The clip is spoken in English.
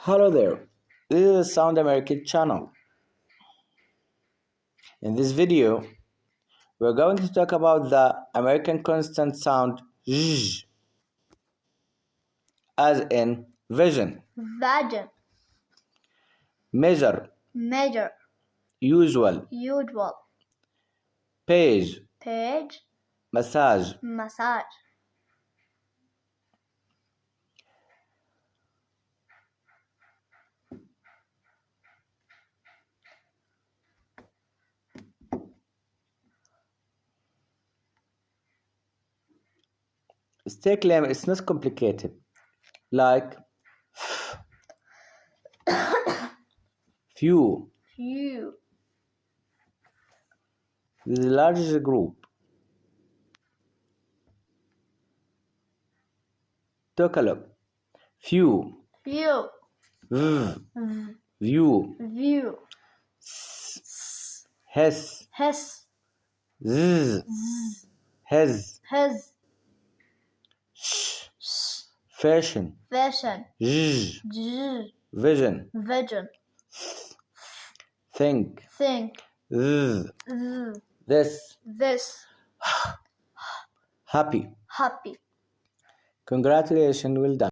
Hello there, this is the Sound American channel. In this video, we're going to talk about the American consonant sound zh, as in vision, Vaginal, measure, measure, usual, usual, page, page, massage. massage. Stay claim it's not complicated, like few. Few, This is the largest group. Take a look. Few, few, view, view, his, his, his, his, fashion, fashion, zzz, j, vision, vision, think, think, zzz, this, this, happy. happy. Congratulations, well done.